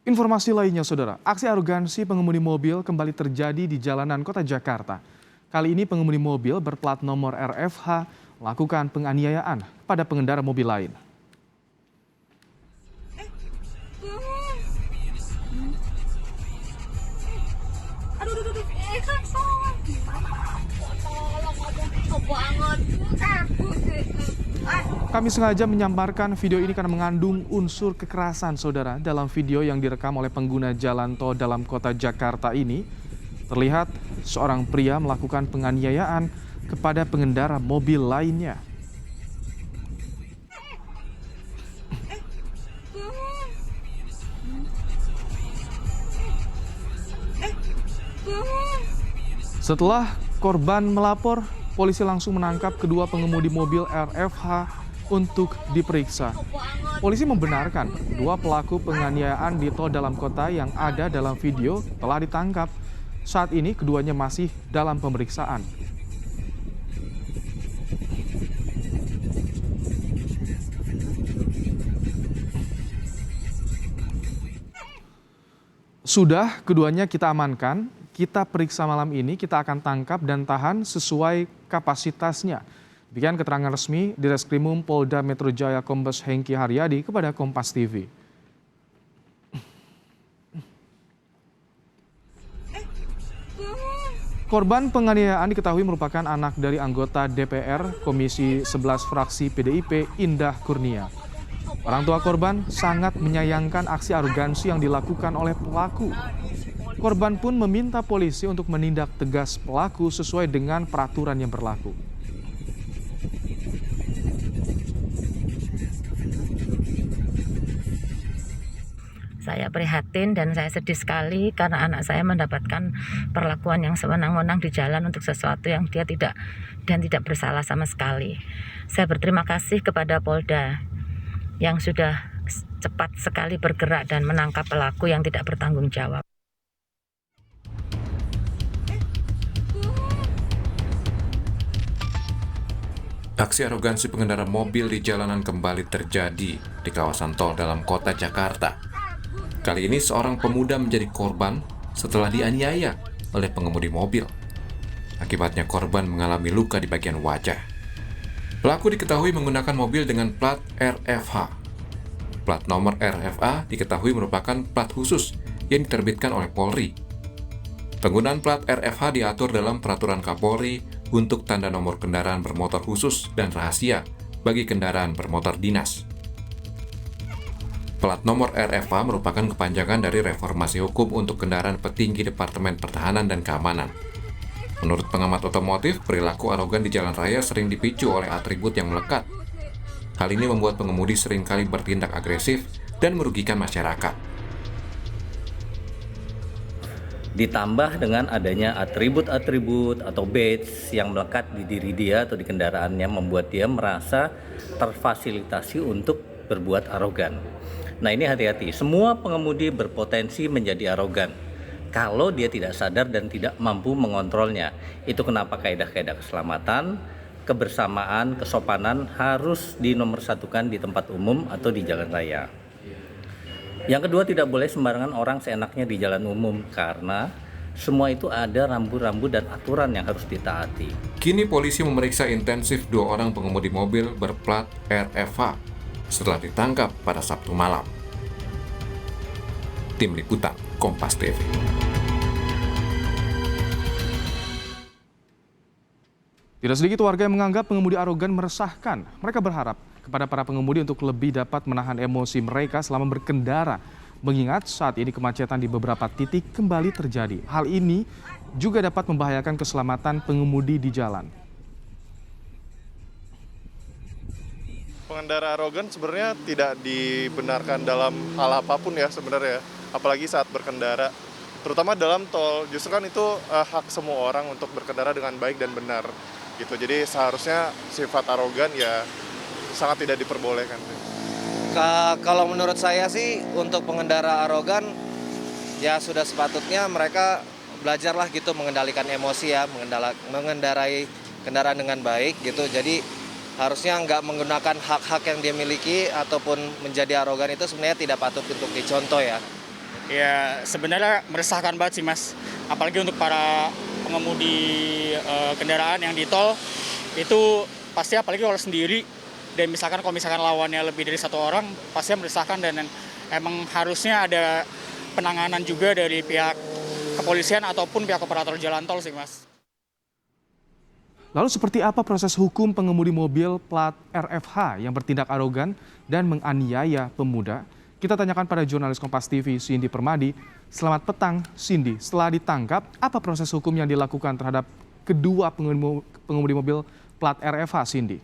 Informasi lainnya, saudara, aksi arogansi pengemudi mobil kembali terjadi di jalanan kota Jakarta. Kali ini pengemudi mobil berplat nomor RFH melakukan penganiayaan pada pengendara mobil lain. Kami sengaja menyamarkan video ini karena mengandung unsur kekerasan, saudara. Dalam video yang direkam oleh pengguna jalan tol dalam kota Jakarta ini, terlihat seorang pria melakukan penganiayaan kepada pengendara mobil lainnya. Setelah korban melapor, polisi langsung menangkap kedua pengemudi mobil RFH untuk diperiksa. Polisi membenarkan dua pelaku penganiayaan di tol dalam kota yang ada dalam video telah ditangkap. Saat ini keduanya masih dalam pemeriksaan. Sudah keduanya kita amankan, kita periksa malam ini, kita akan tangkap dan tahan sesuai kapasitasnya. Demikian keterangan resmi Direskrimum Polda Metro Jaya Kombes Hengki Haryadi kepada Kompas TV. Korban penganiayaan diketahui merupakan anak dari anggota DPR Komisi 11 fraksi PDIP Indah Kurnia. Orang tua korban sangat menyayangkan aksi arogansi yang dilakukan oleh pelaku. Korban pun meminta polisi untuk menindak tegas pelaku sesuai dengan peraturan yang berlaku. Saya prihatin dan saya sedih sekali karena anak saya mendapatkan perlakuan yang sewenang-wenang di jalan untuk sesuatu yang dia tidak bersalah sama sekali. Saya berterima kasih kepada Polda yang sudah cepat sekali bergerak dan menangkap pelaku yang tidak bertanggung jawab. Aksi arogansi pengendara mobil di jalanan kembali terjadi di kawasan tol dalam kota Jakarta. Kali ini seorang pemuda menjadi korban setelah dianiaya oleh pengemudi mobil. Akibatnya korban mengalami luka di bagian wajah. Pelaku diketahui menggunakan mobil dengan plat RFH. Plat nomor RFA diketahui merupakan plat khusus yang diterbitkan oleh Polri. Penggunaan plat RFH diatur dalam Peraturan Kapolri untuk tanda nomor kendaraan bermotor khusus dan rahasia bagi kendaraan bermotor dinas. Plat nomor RFA merupakan kepanjangan dari Reformasi Hukum untuk Kendaraan Petinggi Departemen Pertahanan dan Keamanan. Menurut pengamat otomotif, perilaku arogan di jalan raya sering dipicu oleh atribut yang melekat. Hal ini membuat pengemudi seringkali bertindak agresif dan merugikan masyarakat. Ditambah dengan adanya atribut-atribut atau badge yang melekat di diri dia atau di kendaraannya membuat dia merasa terfasilitasi untuk berbuat arogan. Nah, ini hati-hati, semua pengemudi berpotensi menjadi arogan kalau dia tidak sadar dan tidak mampu mengontrolnya. Itu kenapa kaidah-kaidah keselamatan, kebersamaan, kesopanan harus dinomorsatukan di tempat umum atau di jalan raya. Yang kedua, tidak boleh sembarangan orang seenaknya di jalan umum karena semua itu ada rambu-rambu dan aturan yang harus ditaati. Kini polisi memeriksa intensif dua orang pengemudi mobil berplat RFH setelah ditangkap pada Sabtu malam. Tim Liputan Kompas TV. Tidak sedikit warga yang menganggap pengemudi arogan meresahkan. Mereka berharap kepada para pengemudi untuk lebih dapat menahan emosi mereka selama berkendara. Mengingat saat ini kemacetan di beberapa titik kembali terjadi. Hal ini juga dapat membahayakan keselamatan pengemudi di jalan. Pengendara arogan sebenarnya tidak dibenarkan dalam hal apapun ya sebenarnya, apalagi saat berkendara. Terutama dalam tol, justru kan itu hak semua orang untuk berkendara dengan baik dan benar. Gitu. Jadi seharusnya sifat arogan ya sangat tidak diperbolehkan. Kalau menurut saya sih untuk pengendara arogan ya sudah sepatutnya mereka belajarlah gitu mengendalikan emosi ya, mengendarai kendaraan dengan baik gitu. Jadi harusnya nggak menggunakan hak-hak yang dia miliki ataupun menjadi arogan itu sebenarnya tidak patut untuk dicontoh ya. Ya sebenarnya meresahkan banget sih Mas, apalagi untuk para pengemudi kendaraan yang di tol itu pasti apalagi kalau sendiri dan misalkan kalau misalkan lawannya lebih dari satu orang pasti meresahkan dan emang harusnya ada penanganan juga dari pihak kepolisian ataupun pihak operator jalan tol sih Mas. Lalu seperti apa proses hukum pengemudi mobil plat RFH yang bertindak arogan dan menganiaya pemuda? Kita tanyakan pada jurnalis Kompas TV Cindy Permadi. Selamat petang Cindy, setelah ditangkap, apa proses hukum yang dilakukan terhadap kedua pengemudi mobil plat RFH, Cindy?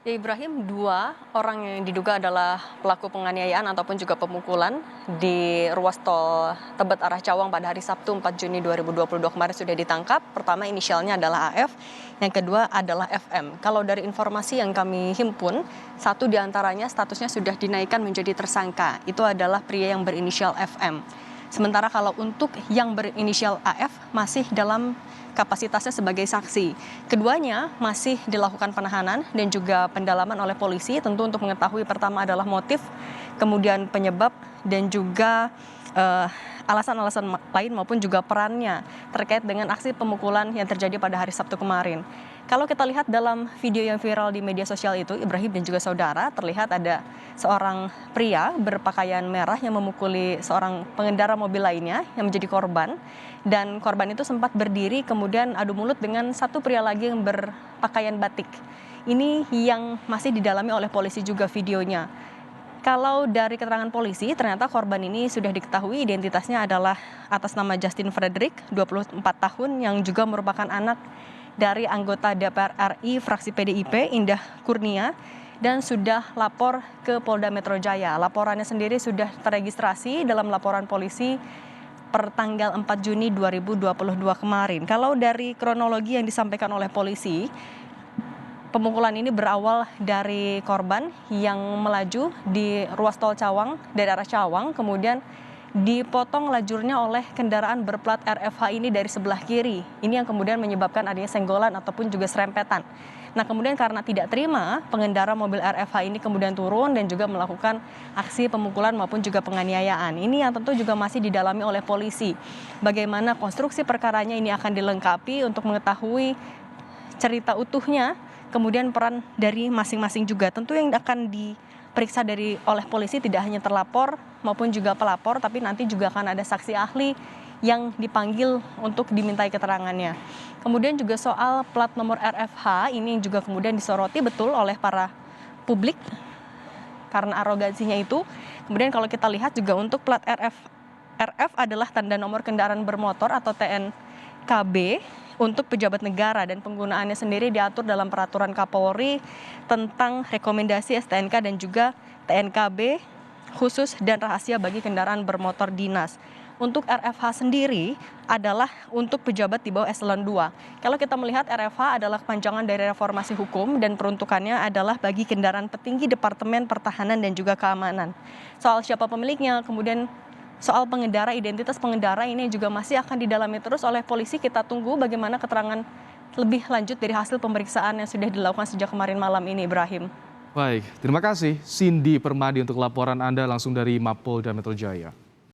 Ya Ibrahim, 2 orang yang diduga adalah pelaku penganiayaan ataupun juga pemukulan di ruas tol Tebet arah Cawang pada hari Sabtu 4 Juni 2022 kemarin sudah ditangkap. Pertama inisialnya adalah AF, yang kedua adalah FM. Kalau dari informasi yang kami himpun, 1 diantaranya statusnya sudah dinaikkan menjadi tersangka. Itu adalah pria yang berinisial FM. Sementara kalau untuk yang berinisial AF masih dalam kapasitasnya sebagai saksi. Keduanya masih dilakukan penahanan dan juga pendalaman oleh polisi, tentu untuk mengetahui pertama adalah motif, kemudian penyebab dan juga alasan-alasan lain maupun juga perannya terkait dengan aksi pemukulan yang terjadi pada hari Sabtu kemarin. Kalau kita lihat dalam video yang viral di media sosial itu, Ibrahim dan juga saudara, terlihat ada seorang pria berpakaian merah yang memukuli seorang pengendara mobil lainnya yang menjadi korban. Dan korban itu sempat berdiri kemudian adu mulut dengan satu pria lagi yang berpakaian batik. Ini yang masih didalami oleh polisi juga videonya. Kalau dari keterangan polisi, ternyata korban ini sudah diketahui identitasnya adalah atas nama Justin Frederick, 24 tahun, yang juga merupakan anak dari anggota DPR RI fraksi PDIP Indah Kurnia dan sudah lapor ke Polda Metro Jaya. Laporannya sendiri sudah terregistrasi dalam laporan polisi per tanggal 4 Juni 2022 kemarin. Kalau dari kronologi yang disampaikan oleh polisi, pemukulan ini berawal dari korban yang melaju di ruas tol Cawang dari arah Cawang, kemudian dipotong lajurnya oleh kendaraan berplat RFH ini dari sebelah kiri. Ini yang kemudian menyebabkan adanya senggolan ataupun juga serempetan. Nah kemudian karena tidak terima, pengendara mobil RFH ini kemudian turun dan juga melakukan aksi pemukulan maupun juga penganiayaan. Ini yang tentu juga masih didalami oleh polisi. Bagaimana konstruksi perkaranya ini akan dilengkapi untuk mengetahui cerita utuhnya, kemudian peran dari masing-masing juga. Tentu yang akan diperiksa oleh polisi tidak hanya terlapor maupun juga pelapor, tapi nanti juga akan ada saksi ahli yang dipanggil untuk dimintai keterangannya. Kemudian juga soal plat nomor RFH ini juga kemudian disoroti betul oleh para publik karena arogansinya itu. Kemudian kalau kita lihat juga untuk plat RF adalah tanda nomor kendaraan bermotor atau TNKB untuk pejabat negara dan penggunaannya sendiri diatur dalam peraturan Kapolri tentang rekomendasi STNK dan juga TNKB khusus dan rahasia bagi kendaraan bermotor dinas. Untuk RFH sendiri adalah untuk pejabat di bawah eselon 2. Kalau kita melihat RFH adalah kepanjangan dari reformasi hukum dan peruntukannya adalah bagi kendaraan petinggi Departemen Pertahanan dan juga Keamanan. Soal siapa pemiliknya, kemudian soal pengendara, identitas pengendara ini juga masih akan didalami terus oleh polisi. Kita tunggu bagaimana keterangan lebih lanjut dari hasil pemeriksaan yang sudah dilakukan sejak kemarin malam ini, Ibrahim. Baik, terima kasih Cindy Permadi untuk laporan Anda langsung dari Mapolda Metro Jaya.